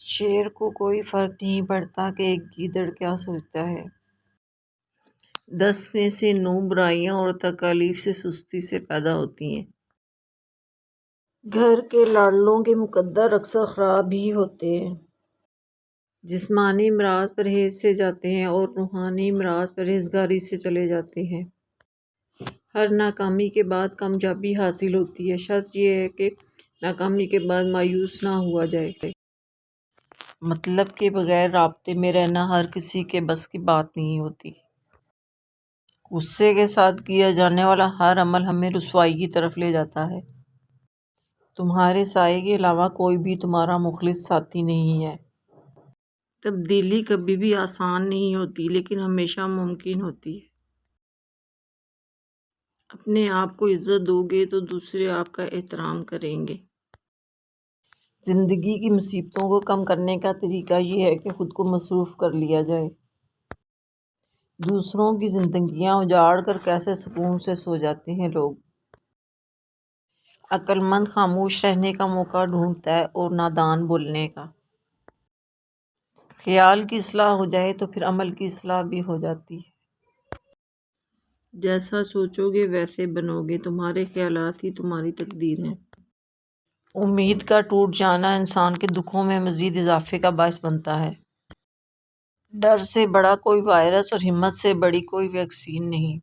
شیر کو کوئی فرق نہیں پڑتا کہ ایک گیدڑ کیا سوچتا ہے۔ 10 میں سے 9 برائیاں اور تکالیف سے سستی سے پیدا ہوتی ہیں۔ گھر کے لاڈلوں کے مقدر اکثر خراب ہی ہوتے ہیں۔ جسمانی امراض پرہیز سے جاتے ہیں اور روحانی امراض پرہیزگاری سے چلے جاتے ہیں۔ ہر ناکامی کے بعد کامیابی حاصل ہوتی ہے، شرط یہ ہے کہ ناکامی کے بعد مایوس نہ ہوا جائے۔ مطلب کے بغیر رابطے میں رہنا ہر کسی کے بس کی بات نہیں ہوتی۔ غصے کے ساتھ کیا جانے والا ہر عمل ہمیں رسوائی کی طرف لے جاتا ہے۔ تمہارے سائے کے علاوہ کوئی بھی تمہارا مخلص ساتھی نہیں ہے۔ تبدیلی کبھی بھی آسان نہیں ہوتی، لیکن ہمیشہ ممکن ہوتی ہے۔ اپنے آپ کو عزت دو گے تو دوسرے آپ کا احترام کریں گے۔ زندگی کی مصیبتوں کو کم کرنے کا طریقہ یہ ہے کہ خود کو مصروف کر لیا جائے۔ دوسروں کی زندگیاں اجاڑ کر کیسے سکون سے سو جاتے ہیں لوگ۔ عقل مند خاموش رہنے کا موقع ڈھونڈتا ہے اور نادان بولنے کا۔ خیال کی اصلاح ہو جائے تو پھر عمل کی اصلاح بھی ہو جاتی ہے۔ جیسا سوچو گے ویسے بنو گے، تمہارے خیالات ہی تمہاری تقدیر ہیں۔ امید کا ٹوٹ جانا انسان کے دکھوں میں مزید اضافے کا باعث بنتا ہے۔ ڈر سے بڑا کوئی وائرس اور ہمت سے بڑی کوئی ویکسین نہیں۔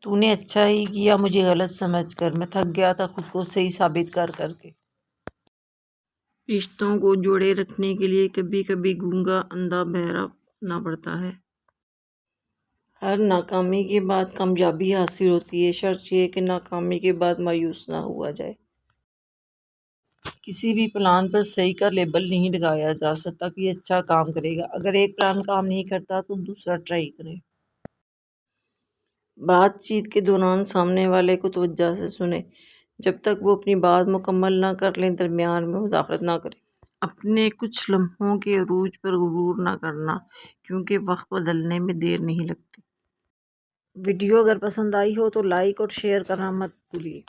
تو نے اچھا ہی کیا مجھے غلط سمجھ کر، میں تھک گیا تھا خود کو صحیح ثابت کر کے۔ رشتوں کو جوڑے رکھنے کے لیے کبھی کبھی گونگا اندھا بہرا بننا پڑتا ہے۔ ہر ناکامی کے بعد کامیابی حاصل ہوتی ہے، شرط یہ ہے کہ ناکامی کے بعد مایوس نہ ہوا جائے۔ کسی بھی پلان پر صحیح کا لیبل نہیں لگایا جا سکتا کہ یہ اچھا کام کرے گا۔ اگر ایک پلان کام نہیں کرتا تو دوسرا ٹرائی کریں۔ بات چیت کے دوران سامنے والے کو توجہ سے سنیں، جب تک وہ اپنی بات مکمل نہ کر لیں درمیان میں مداخلت نہ کریں۔ اپنے کچھ لمحوں کے عروج پر غرور نہ کرنا، کیونکہ وقت بدلنے میں دیر نہیں لگتی۔ ویڈیو اگر پسند آئی ہو تو لائک اور شیئر کرنا مت بھولیے۔